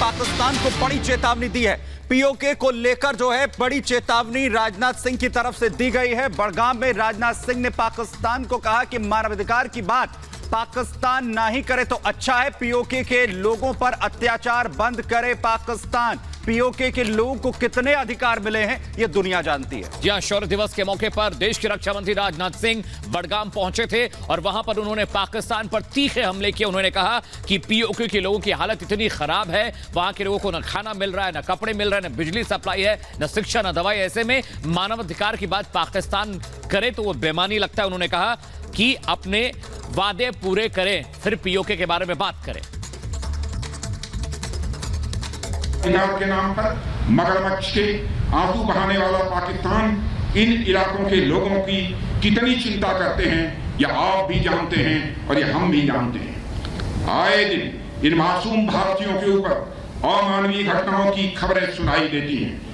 पाकिस्तान को बड़ी चेतावनी दी है। पीओके को लेकर जो है बड़ी चेतावनी राजनाथ सिंह की तरफ से दी गई है। बड़गाम में राजनाथ सिंह ने पाकिस्तान को कहा कि मानवाधिकार की बात पाकिस्तान ना ही करे तो अच्छा है। पीओके के लोगों पर अत्याचार बंद करे पाकिस्तान। पीओके के लोगों को कितने अधिकार मिले हैं ये दुनिया जानती है। जी हां, शौर्य दिवस के मौके पर देश के रक्षा मंत्री राजनाथ सिंह बड़गाम पहुंचे थे और वहां पर उन्होंने पाकिस्तान पर तीखे हमले किए। उन्होंने कहा कि पीओके के लोगों की हालत इतनी खराब है, वहां के लोगों को न खाना मिल रहा है, न कपड़े मिल रहे हैं, न बिजली सप्लाई है, न शिक्षा, न दवाई। ऐसे में मानवाधिकार की बात पाकिस्तान करे तो वो बेमानी लगता है। उन्होंने कहा कि अपने वादे पूरे करें, फिर पीओके के बारे में बात करें। पंजाब के नाम पर मगरमच्छ के आंसू बहाने वाला पाकिस्तान इन इलाकों के लोगों की कितनी चिंता करते हैं यह आप भी जानते हैं और यह हम भी जानते हैं। आए दिन इन मासूम भारतीयों के ऊपर अमानवीय घटनाओं की खबरें सुनाई देती हैं।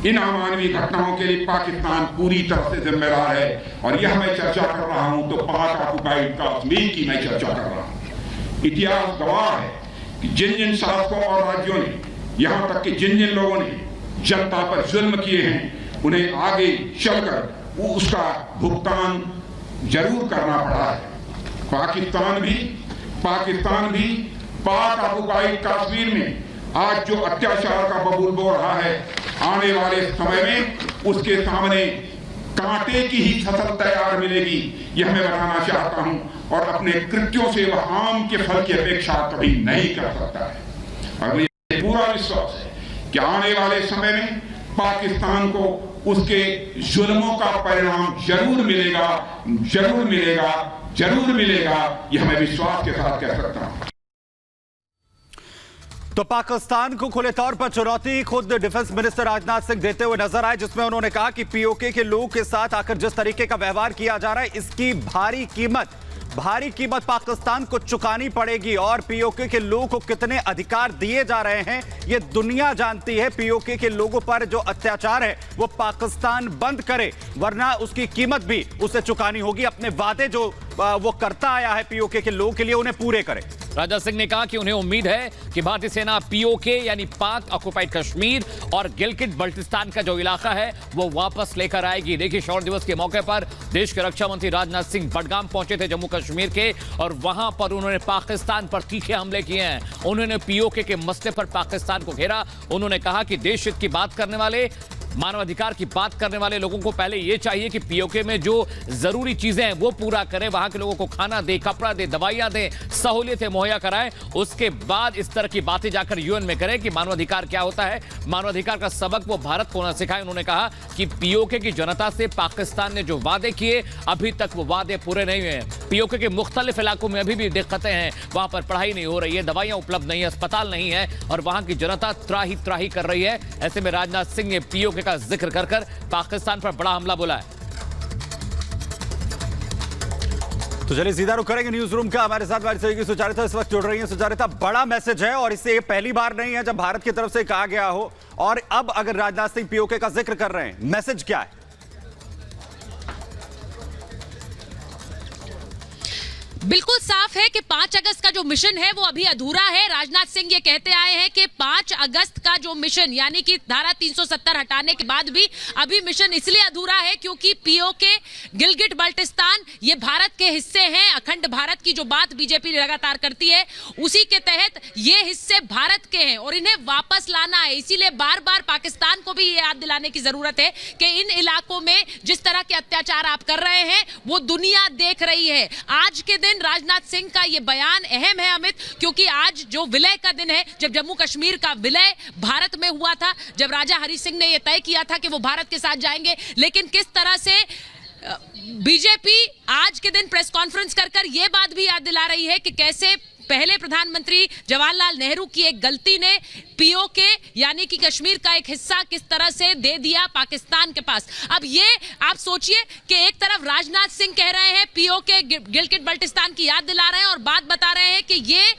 इन अमानवीय घटनाओं के लिए पाकिस्तान पूरी तरह से जिम्मेदार है और यह मैं चर्चा कर रहा हूं तो पाक ऑक्युपाइड कश्मीर की मैं चर्चा कर रहा हूं। इतिहास गवाह है कि जिन जिन शासकों और राज्यों ने, यहां तक कि जिन जिन लोगों ने जनता पर जुल्म किए हैं, उन्हें आगे चलकर उसका भुगतान जरूर करना पड़ा है। पाकिस्तान भी पाक ऑक्युपाइड कश्मीर में आज जो अत्याचार का बबूल बो रहा है, आने वाले समय में उसके सामने कांटे की ही फसल तैयार मिलेगी, यह मैं बताना चाहता हूं। और अपने कृत्यों से वह आम के फल की अपेक्षा कभी नहीं कर सकता है। और मुझे पूरा विश्वास है कि आने वाले समय में पाकिस्तान को उसके जुल्मों का परिणाम जरूर मिलेगा, जरूर मिलेगा, जरूर मिलेगा, यह मैं विश्वास के साथ कह सकता हूं। तो पाकिस्तान को खुले तौर पर चुनौती खुद डिफेंस मिनिस्टर राजनाथ सिंह देते हुए नजर आए, जिसमें उन्होंने कहा कि पीओके के लोगों के साथ आकर जिस तरीके का व्यवहार किया जा रहा है, इसकी भारी कीमत पाकिस्तान को चुकानी पड़ेगी। और पीओके के लोगों को कितने अधिकार दिए जा रहे हैं ये दुनिया जानती है। पीओके के लोगों पर जो अत्याचार है वो पाकिस्तान बंद करे, वरना उसकी कीमत भी उसे चुकानी होगी। अपने वादे जो वो करता आया है पीओके के लोगों के लिए, उन्हें पूरे करे। राजनाथ सिंह ने कहा कि उन्हें उम्मीद है कि भारतीय सेना पीओके यानी पाक ऑक्युपाइड कश्मीर और गिलगिट बल्टिस्तान का जो इलाका है वो वापस लेकर आएगी। देखिए, शौर्य दिवस के मौके पर देश के रक्षा मंत्री राजनाथ सिंह बड़गाम पहुंचे थे जम्मू कश्मीर के, और वहां पर उन्होंने पाकिस्तान पर तीखे हमले किए हैं। उन्होंने पीओके के मसले पर पाकिस्तान को घेरा। उन्होंने कहा कि देश हित की बात करने वाले, मानवाधिकार की बात करने वाले लोगों को पहले यह चाहिए कि पीओके में जो जरूरी चीजें हैं वो पूरा करें, वहां के लोगों को खाना दे, कपड़ा दे, दवाइयां दे, सहूलियतें मुहैया कराएं। उसके बाद इस तरह की बातें जाकर यूएन में करें कि मानवाधिकार क्या होता है, मानवाधिकार का सबक वो भारत को न सिखाएं। उन्होंने कहा कि पीओके की जनता से पाकिस्तान ने जो वादे किए अभी तक वो वादे पूरे नहीं हुए हैं। पीओके के मुख्तलिफ इलाकों में अभी भी दिक्कतें हैं, वहां पर पढ़ाई नहीं हो रही है, दवाइयां उपलब्ध नहीं है, अस्पताल नहीं है और वहां की जनता त्राही कर रही है। ऐसे में राजनाथ सिंह ने पीओके का जिक्र कर पाकिस्तान पर बड़ा हमला बोला है। तो चलिए सीधा रुख करेंगे न्यूज रूम का। हमारे साथ हमारी सहयोगी सुचारिता इस वक्त जुड़ रही है। सुचारिता, बड़ा मैसेज है और इससे ये पहली बार नहीं है जब भारत की तरफ से कहा गया हो, और अब अगर राजनाथ सिंह पीओके का जिक्र कर रहे हैं, मैसेज क्या है? बिल्कुल साफ है कि 5 अगस्त का जो मिशन है वो अभी अधूरा है। राजनाथ सिंह ये कहते आए हैं कि 5 अगस्त का जो मिशन यानी कि धारा 370 हटाने के बाद भी अभी मिशन इसलिए अधूरा है क्योंकि पीओके, गिलगिट बल्टिस्तान ये भारत के हिस्से हैं। अखंड भारत की जो बात बीजेपी लगातार करती है, उसी के तहत ये हिस्से भारत के हैं और इन्हें वापस लाना है। इसीलिए बार बार पाकिस्तान को भी ये याद दिलाने की जरूरत है कि इन इलाकों में जिस तरह के अत्याचार आप कर रहे हैं वो दुनिया देख रही है। आज के दिन राजनाथ सिंह का यह बयान अहम है अमित, क्योंकि आज जो विलय का दिन है, जब जम्मू कश्मीर का विलय भारत में हुआ था, जब राजा हरि सिंह ने यह तय किया था कि वो भारत के साथ जाएंगे, लेकिन किस तरह से बीजेपी आज के दिन प्रेस कॉन्फ्रेंस कर यह बात भी याद दिला रही है कि कैसे पहले प्रधानमंत्री जवाहरलाल नेहरू की एक गलती ने पीओके यानी कि कश्मीर का एक हिस्सा किस तरह से दे दिया पाकिस्तान के पास। अब ये आप सोचिए कि एक तरफ राजनाथ सिंह कह रहे हैं पीओके, गिलगिट बल्टिस्तान की याद दिला रहे हैं और बात बता रहे हैं कि ये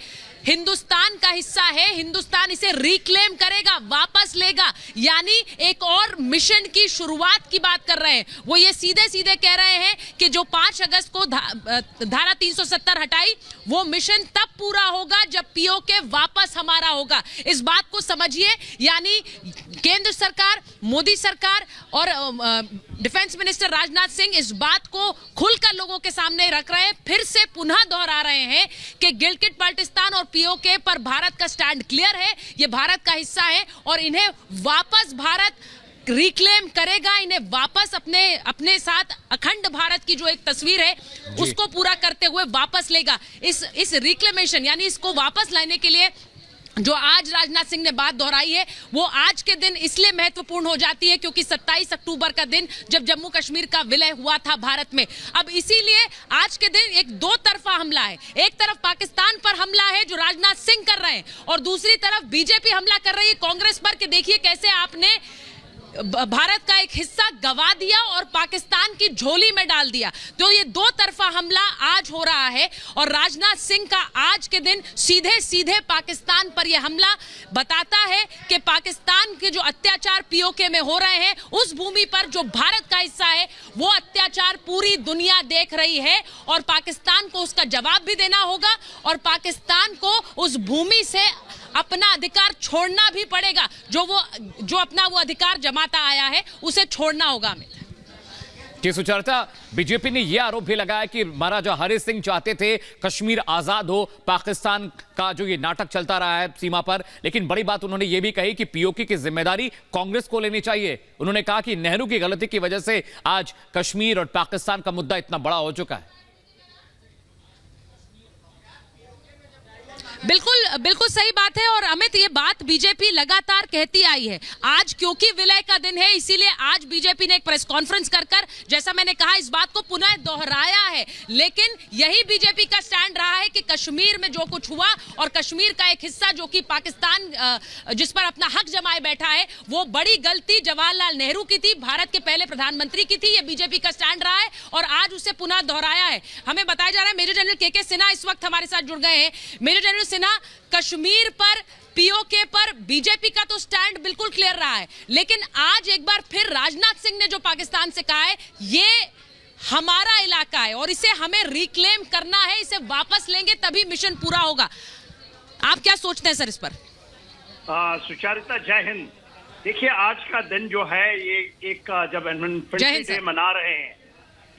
हिंदुस्तान का हिस्सा है, हिंदुस्तान इसे रिक्लेम करेगा, वापस लेगा, यानी एक और मिशन की शुरुआत की बात कर रहे हैं। वो ये सीधे सीधे कह रहे हैं कि जो 5 अगस्त को धारा 370 हटाई, वो मिशन तब पूरा होगा जब पीओके वापस हमारा होगा। इस बात को समझिए, यानी केंद्र सरकार, मोदी सरकार और डिफेंस मिनिस्टर राजनाथ सिंह इस बात को खुलकर लोगों के सामने रख रहे हैं, फिर से पुनः दोहरा रहे हैं कि गिलगिट बाल्टिस्तान और पीओके पर भारत का स्टैंड क्लियर है, ये भारत का हिस्सा है और इन्हें वापस भारत रिक्लेम करेगा, इन्हें वापस अपने साथ अखंड भारत की जो एक तस्वीर है उसको पूरा करते हुए वापस लेगा। इस रिक्लेमेशन यानी इसको वापस लाने के लिए जो आज राजनाथ सिंह ने बात दोहराई है, वो आज के दिन इसलिए महत्वपूर्ण हो जाती है क्योंकि 27 अक्टूबर का दिन जब जम्मू कश्मीर का विलय हुआ था भारत में। अब इसीलिए आज के दिन एक दो तरफा हमला है, एक तरफ पाकिस्तान पर हमला है जो राजनाथ सिंह कर रहे हैं और दूसरी तरफ बीजेपी हमला कर रही है कांग्रेस पर कि देखिए कैसे आपने भारत का एक हिस्सा गवा दिया और पाकिस्तान की झोली में डाल दिया। तो ये दो तरफा हमला आज हो रहा है और राजनाथ सिंह का आज के दिन सीधे सीधे पाकिस्तान पर यह हमला बताता है कि पाकिस्तान के जो अत्याचार पीओके में हो रहे हैं, उस भूमि पर जो भारत का हिस्सा है, वो अत्याचार पूरी दुनिया देख रही है और पाकिस्तान को उसका जवाब भी देना होगा और पाकिस्तान को उस भूमि से अपना अधिकार छोड़ना भी पड़ेगा। जो अपना वो अधिकार जमाता आया है उसे छोड़ना होगा। की सुचरिता, बीजेपी ने यह आरोप भी लगाया कि महाराजा हरि सिंह चाहते थे कश्मीर आजाद हो, पाकिस्तान का जो ये नाटक चलता रहा है सीमा पर, लेकिन बड़ी बात उन्होंने ये भी कही कि पीओके की जिम्मेदारी कांग्रेस को लेनी चाहिए। उन्होंने कहा कि नेहरू की गलती की वजह से आज कश्मीर और पाकिस्तान का मुद्दा इतना बड़ा हो चुका है। बिल्कुल सही बात है और अमित, ये बात बीजेपी लगातार कहती आई है। आज क्योंकि विलय का दिन है इसीलिए आज बीजेपी ने एक प्रेस कॉन्फ्रेंस कर जैसा मैंने कहा इस बात को पुनः दोहराया है, लेकिन यही बीजेपी का स्टैंड रहा है कि कश्मीर में जो कुछ हुआ और कश्मीर का एक हिस्सा जो कि पाकिस्तान जिस पर अपना हक जमाए बैठा है, वो बड़ी गलती जवाहरलाल नेहरू की थी, भारत के पहले प्रधानमंत्री की थी। ये बीजेपी का स्टैंड रहा है और आज उसे पुनः दोहराया है। हमें बताया जा रहा है मेजर जनरल के सिन्हा इस वक्त हमारे साथ जुड़ गए हैं। मेजर जनरल सिन्हा, कश्मीर पर पीओके पर बीजेपी का तो स्टैंड बिल्कुल क्लियर रहा है, लेकिन आज एक बार फिर राजनाथ सिंह ने जो पाकिस्तान से कहा है ये हमारा इलाका है और इसे हमें रिक्लेम करना है, इसे वापस लेंगे तभी मिशन पूरा होगा। आप क्या सोचते हैं सर इस पर? सुचारिता, जय हिंद। देखिए, आज का दिन जो है ये एक जब इन्फेंट्री डे मना रहे हैं,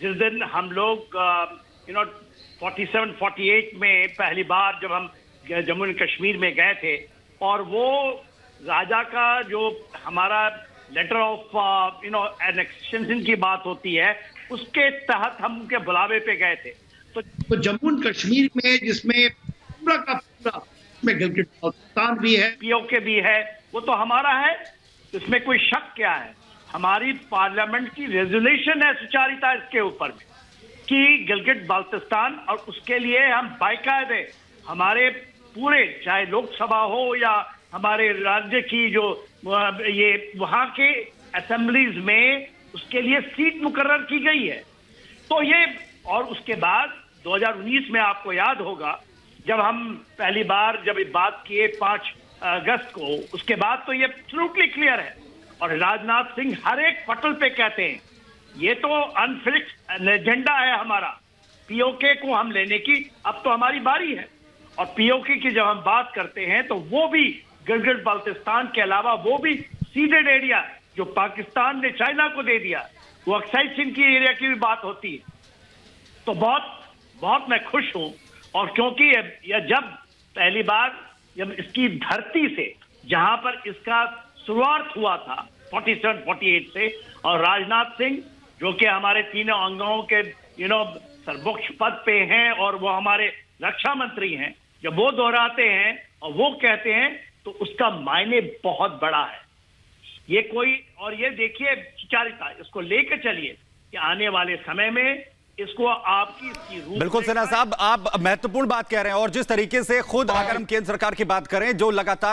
जिस दिन हम लोग 47-48 में पहली बार जब हम जम्मू एंड कश्मीर में गए थे और वो राजा का जो हमारा लेटर ऑफ एनेक्शन की बात होती है, उसके तहत हम उनके बुलावे पे गए थे। तो जम्मू एंड कश्मीर में जिसमें पूरा का पूरा में गिलगिट बाल्टिस्तान भी है, पीओके भी है, वो तो हमारा है, इसमें कोई शक क्या है? हमारी पार्लियामेंट की रेजोल्यूशन है सुचारिता इसके ऊपर में कि गिलगिट बाल्टिस्तान, और उसके लिए हम बाकायदे हमारे पूरे चाहे लोकसभा हो या हमारे राज्य की जो ये वहां के असेंबलीज में उसके लिए सीट मुकर्रर की गई है। तो ये, और उसके बाद 2019 में आपको याद होगा जब हम पहली बार जब ये बात किए 5 अगस्त को, उसके बाद तो ये एब्सोल्युटली क्लियर है और राजनाथ सिंह हर एक पटल पे कहते हैं ये तो अनफिक्स्ड एजेंडा है हमारा, पीओके को हम लेने की अब तो हमारी बारी है। और पीओके की जब हम बात करते हैं तो वो भी गिलगिट बाल्टिस्तान के अलावा वो भी सीडेड एरिया जो पाकिस्तान ने चाइना को दे दिया, वो अक्साई चिन की एरिया की भी बात होती है। तो बहुत मैं खुश हूं, और क्योंकि यह जब पहली बार जब इसकी धरती से जहां पर इसका शुरुआत हुआ था 47-48 से, और राजनाथ सिंह जो कि हमारे तीनों अंगों के सर्वोच्च पद पे हैं और वो हमारे रक्षा मंत्री हैं, जब वो दोहराते हैं और वो कहते हैं तो उसका मायने बहुत बड़ा है। ये कोई, और ये देखिए सुचारिता, इसको लेकर चलिए कि आने वाले समय में इसको आपकी बिल्कुल सिन्हा साहब, आप महत्वपूर्ण बात कह रहे हैं और जिस तरीके से खुद अगर हम केंद्र सरकार की बात करें जो लगातार